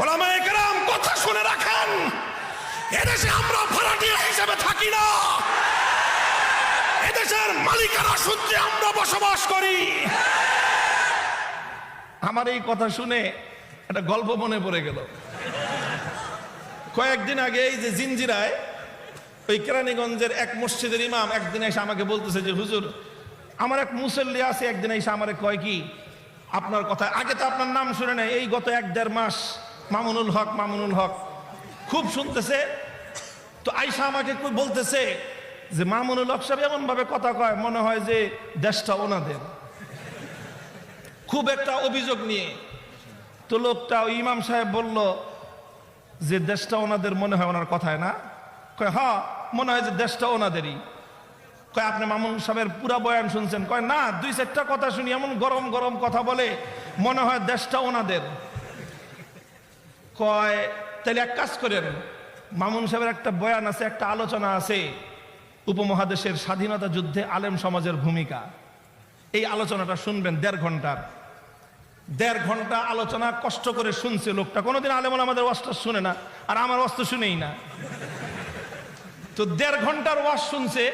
ওলামায়ে কেরাম কথা শুনে রাখেন, এদেশে আমরা ভাড়াটিয়া হিসেবে থাকি না, এদেশের মালিকানা সূত্রে আমরা বসবাস করি। আমার এই কথা শুনে একটা গল্প মনে পড়ে গেল। কয়েকদিন আগে এই যে জিঞ্জিরায় ওই কেরানীগঞ্জের এক মসজিদের ইমাম একদিন এসে আমাকে বলতেছে যে হুজুর, আমার এক মুসল্লি আছে, একদিন এসে আমারে কয় কি আপনার কথা, আগে তো আপনার নাম শুনে নাই, এই গত 1-1.5 মাস মামুনুল হক খুব শুনতেছে। তো আইসা আমাকে বলতেছে যে মামুনুল হক সাহেব এমন ভাবে কথা কয় মনে হয় যে দেশটা ওনাদের, খুব একটা অভিযোগ নিয়ে। তো লোকটা ওই ইমাম সাহেব বলল যে দেশটা ওনাদের মনে হয় ওনার কথায় না? কয় হ্যাঁ মনে হয় যে দেশটা ওনাদেরই। কয় আপনি মামুনুল সাহেবের পুরা বয়ান শুনছেন? কয় না, 2-4টা কথা শুনি, এমন গরম গরম কথা বলে মনে হয় দেশটা ওনাদের। কয় তাহলে এক কাজ করেন, মামুন সাহেবের একটা বয়ান আছে, একটা আলোচনা আছে উপমহাদেশের স্বাধীনতা যুদ্ধে আলেম সমাজের ভূমিকা, এই আলোচনাটা শুনবেন 1.5 ঘন্টা আলোচনা কষ্ট করে শুনছে লোকটা। কোনোদিন আলেম আমাদের ওয়াজটা শুনে না, আর আমার ওয়াজ তো শুনেই না। তো 1.5 ঘন্টার ওয়াজ শুনছে।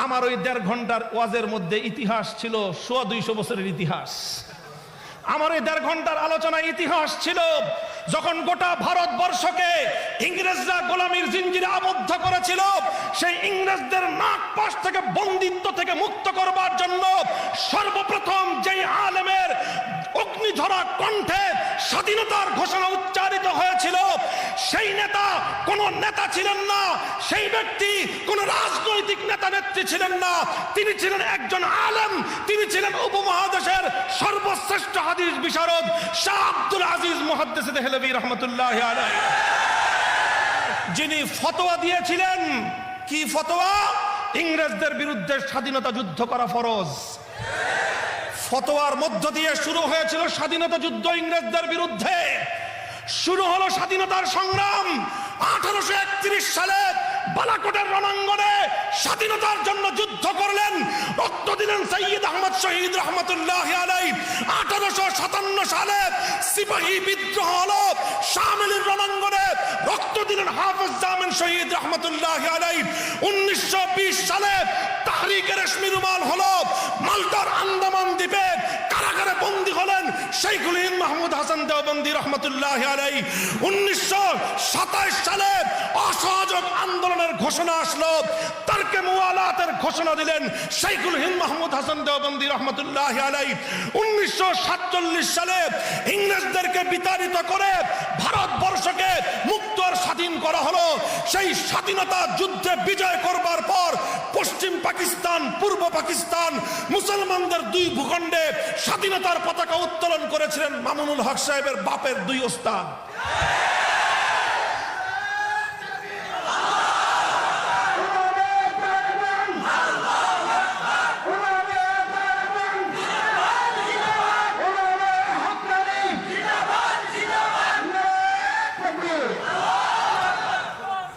আমার ওই 1.5 ঘন্টার ওয়াজের মধ্যে ইতিহাস ছিল 200 বছরের ইতিহাস। আমার ওই 1.5 ঘন্টার আলোচনা ইতিহাস ছিল যখন গোটা ভারতবর্ষকে ইংরেজরা গোলামীর জিঞ্জিরে আবদ্ধ করেছিল, সেই ইংরেজদের নাক পাশ থেকে বন্দিত্ব থেকে মুক্ত করবার জন্য সর্বপ্রথম যেই আলেমের অগ্নিঝরা কণ্ঠে স্বাধীনতার ঘোষণা উচ্চারিত হয়েছিল, সেই নেতা কোন নেতা ছিলেন না, সেই ব্যক্তি কোন রাজনৈতিক নেতা নেত্রী ছিলেন না, তিনি ছিলেন একজন আলেম, তিনি ছিলেন উপমহাদেশের সর্বশ্রেষ্ঠ হাদিস বিশারদ শাহ আব্দুল আজিজ মুহাদ্দিস দেহলভী রাহমাতুল্লাহি আলাইহি, যিনি ফতোয়া দিয়েছিলেন। কি ফতোয়া? ইংরেজদের বিরুদ্ধে স্বাধীনতা যুদ্ধ করা ফরজ। ফতোয়ার মধ্য দিয়ে শুরু হয়েছিল স্বাধীনতা যুদ্ধ ইংরেজদের বিরুদ্ধে। শুরু হলো স্বাধীনতার সংগ্রাম। 1831 সালে বালাকোটের রণাঙ্গনে স্বাধীনতার জন্য যুদ্ধ করলেন, রক্ত দিলেন সৈয়দ আহমদ শহীদ রহমতুল্লাহি আলাইহি। 1857 সালে সিপাহী বিদ্রোহ হলো, শামিলির রণাঙ্গনে রক্ত দিলেন হাফেজ জামিন শহীদ রহমতুল্লাহি আলাইহি। 1920 সালে তাহরিকে রেশমি রুমাল হলো, মালটার আন্দামান দ্বীপে কারাগারে বন্দী হলেন শাইখুল হিন্দ মাহমুদ হাসান দেওবন্দি রহমতুল্লাহি আলাইহি। 1927 সালে অসহযোগ আন্দোলনের ঘোষণা আসলো, তারকে মুওয়ালাতের ঘোষণা দিলেন শাইখুল হিন্দ মাহমুদ হাসান দেওবন্দি রহমতুল্লাহি আলাইহি। 1947 সালে ইংরেজদেরকে বিতাড়িত করে ভারতবর্ষকে মুক্ত আর স্বাধীন করা হলো। সেই স্বাধীনতা যুদ্ধে বিজয় করবার পর পশ্চিম পাকিস্তান, পূর্ব পাকিস্তান, মুসলমানদের 2 ভূখণ্ডে স্বাধীনতার পতাকা উত্তোলন করেছিলেন মামুনুল হক সাহেবের বাপের 2 ওস্তাদ।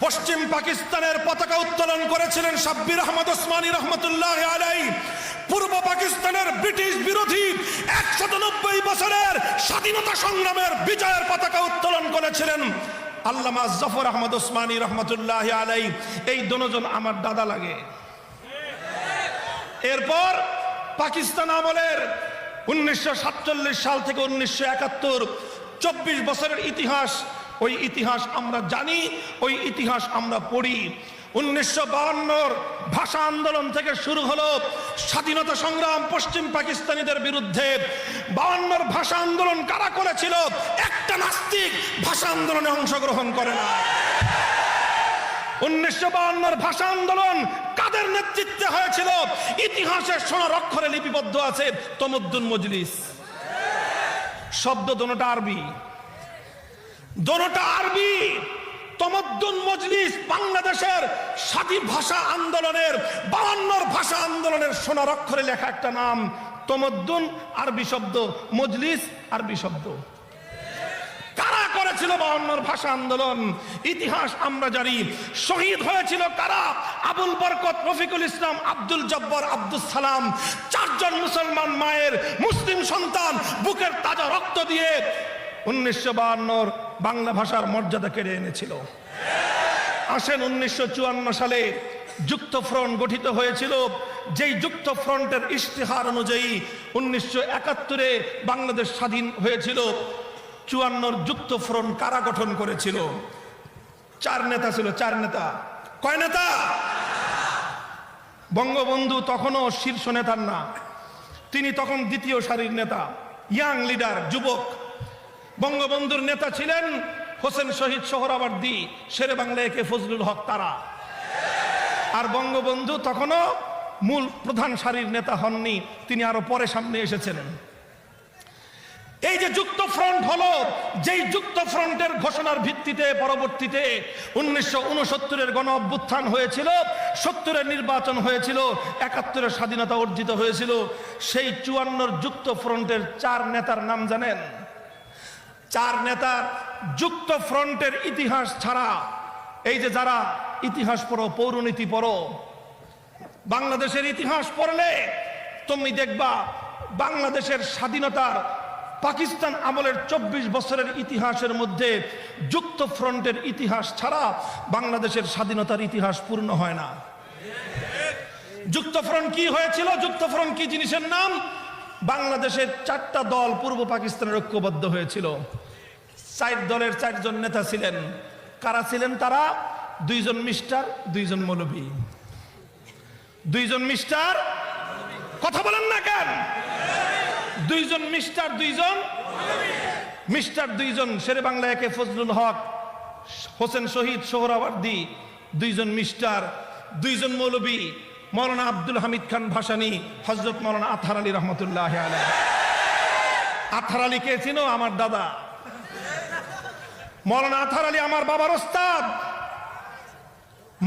পশ্চিম পাকিস্তানের পতাকা উত্তোলন করেছিলেন সাব্বির আহমদ ওসমানী রহমতুল্লাহি আলাইহি। পূর্ব পাকিস্তানের ব্রিটিশ বিরোধী 190 বছরের স্বাধীনতা সংগ্রামের বিজয়ের পতাকা উত্তোলন করেছিলেন আল্লামা জাফর আহমদ ওসমানী রহমতুল্লাহি আলাইহি। এই দুজন আমার দাদা লাগে। এরপর পাকিস্তান আমলের 1947 সাল থেকে 1971 24 বছরের ইতিহাস, ওই ইতিহাস আমরা জানি, ওই ইতিহাস আমরা পড়ি। 1952 ভাষা আন্দোলন থেকে শুরু হলো স্বাধীনতা সংগ্রাম পশ্চিম পাকিস্তানিদের বিরুদ্ধে। 52 ভাষা আন্দোলন কারা করেছিল? একটা নাস্তিক ভাষা আন্দোলনে অংশগ্রহণ করে না। 1952 ভাষা আন্দোলন কাদের নেতৃত্বে হয়েছিল? ইতিহাসের সোনার অক্ষরে লিপিবদ্ধ আছে তমদ্দুন মজলিস। শব্দ দোনোটা আরবি, দোনোটা আরবি। তমদ্দুন মজলিস বাংলাদেশের স্বাধীন ভাষা আন্দোলনের 52 ভাষা আন্দোলনের সোনার অক্ষরে লেখা একটা নাম। তমদ্দুন আরবি শব্দ, মজলিস আরবি শব্দ। কারা করেছিল 52 ভাষা আন্দোলন? ইতিহাস আমরা জানি। শহীদ হয়েছিল কারা? আবুল বরকত, রফিকুল ইসলাম, আব্দুল জব্বার, আব্দুল সালাম, 4 জন মুসলমান মায়ের মুসলিম সন্তান বুকের তাজা রক্ত দিয়ে 1952 বাংলা ভাষার মর্যাদা কেড়ে এনেছিল। আসেন 1954 সালে যুক্ত ফ্রন্ট গঠিত হয়েছিল, যেই যুক্ত ফ্রন্টের ইশতেহার অনুযায়ী 1971-এ বাংলাদেশ স্বাধীন হয়েছিল। 54 যুক্ত ফ্রন্ট কারা গঠন করেছিল? 4 নেতা ছিল। 4 নেতা। কয় নেতা? বঙ্গবন্ধু তখনও শীর্ষ নেতার না, তিনি তখন দ্বিতীয় সারির নেতা, ইয়াং লিডার, যুবক। বঙ্গবন্ধুর নেতা ছিলেন হোসেন শহীদ সোহরাওয়ার্দী, শেরে বাংলা একে ফজলুল হক তারা। আর বঙ্গবন্ধু তখনও মূল প্রধান সারির নেতা হননি, তিনি আরো পরে সামনে এসেছেন। এই যে যুক্ত ফ্রন্ট হলো, যেই যুক্ত ফ্রন্টের ঘোষণার ভিত্তিতে পরবর্তীতে 1969-এর গণ অভ্যুত্থান হয়েছিল, 70-এর নির্বাচন হয়েছিল, 71-এর স্বাধীনতা অর্জিত হয়েছিল। সেই 54 যুক্ত ফ্রন্টের 4 নেতার নাম জানেন? 4 নেতার যুক্ত ফ্রন্টের ইতিহাস ছাড়া, এই যে যারা ইতিহাস পড়ো, পৌরনীতি পড়ো, বাংলাদেশের ইতিহাস পড়লে তুমি দেখবা বাংলাদেশের স্বাধীনতার পাকিস্তান আমলের 24 বছরের ইতিহাসের মধ্যে যুক্ত ফ্রন্টের ইতিহাস ছাড়া বাংলাদেশের স্বাধীনতার ইতিহাস পূর্ণ হয় না। যুক্ত ফ্রন্ট কি হয়েছিল? যুক্ত ফ্রন্ট কি জিনিসের নাম? বাংলাদেশের 4টা দল পূর্ব পাকিস্তানের ঐক্যবদ্ধ হয়েছিল। 4 দলের 4 জন নেতা ছিলেন। কারা ছিলেন তারা? 2 জন মিস্টার, 2 জন মৌলবী। 2 জন মিস্টার, কথা বলেন না কেন? 2 জন মিস্টার, 2 জন মিস্টার, 2 জন শেরে বাংলা একে ফজলুল হক, হোসেন শহীদ সোহরাওয়ার্দী। 2 জন মিস্টার, 2 জন মৌলবী, মৌলানা আব্দুল হামিদ খান ভাসানী, হযরত মৌলানা আতহার আলী রহমতুল্লাহ আলাইহি। আতহার আলী কে চিনো? আমার দাদা। মৌলানা আতহার আলী আমার বাবার ওস্তাদ।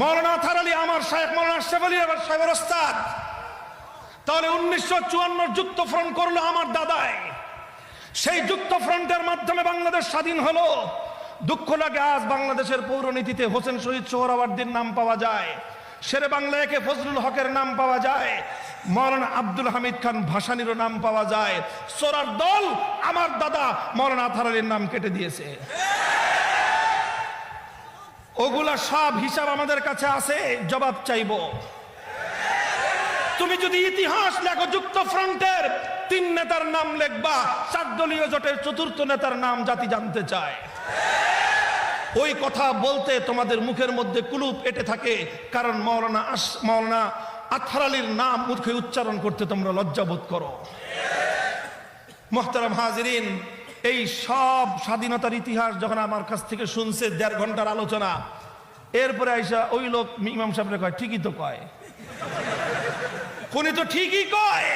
মৌলানা আতহার আলী আমার শায়েখ মৌলানা আশরাফ আলী সাহেবের ওস্তাদ। তাহলে 1954 যুক্ত ফ্রন্ট করলো আমার দাদাই। সেই যুক্ত ফ্রন্টের মাধ্যমে বাংলাদেশ স্বাধীন হলো। দুঃখ লাগে আজ বাংলাদেশের পৌরনীতিতে হোসেন শহীদ সোহরাওয়ার্দীর নাম পাওয়া যায়, শেরে বাংলা একে ফজলুল হকের নাম পাওয়া যায়, মৌলানা আব্দুল হামিদ খান ভাসানীরও নাম পাওয়া যায়। সোরার দল আমার দাদা মৌলানা আতহার আলীর নাম কেটে দিয়েছে। ওগুলা সব হিসাব আমাদের কাছে আছে, জবাব চাইবো। তুমি যদি ইতিহাস লেখো, যুক্ত ফ্রন্টের 3 নেতার নাম লিখবা, 4 দলীয় জোটের 4র্থ নেতার নাম জাতি জানতে চায়। ওই কথা বলতে তোমাদের মুখের মধ্যে কুলুপ এঁটে থাকে, কারণ মৌলানা আতহার আলীর নাম মুখে উচ্চারণ করতে তোমরা লজ্জাবোধ করো। মুহতারাম হাজিরিন, এই সব স্বাধীনতার ইতিহাস যখন আমার কাছ থেকে শুনছে 1.5 ঘন্টার আলোচনা, এরপরে আইসা ওই লোক ইমাম সাহেবরা কয় ঠিকই তো কয়, উনি তো ঠিকই কয়।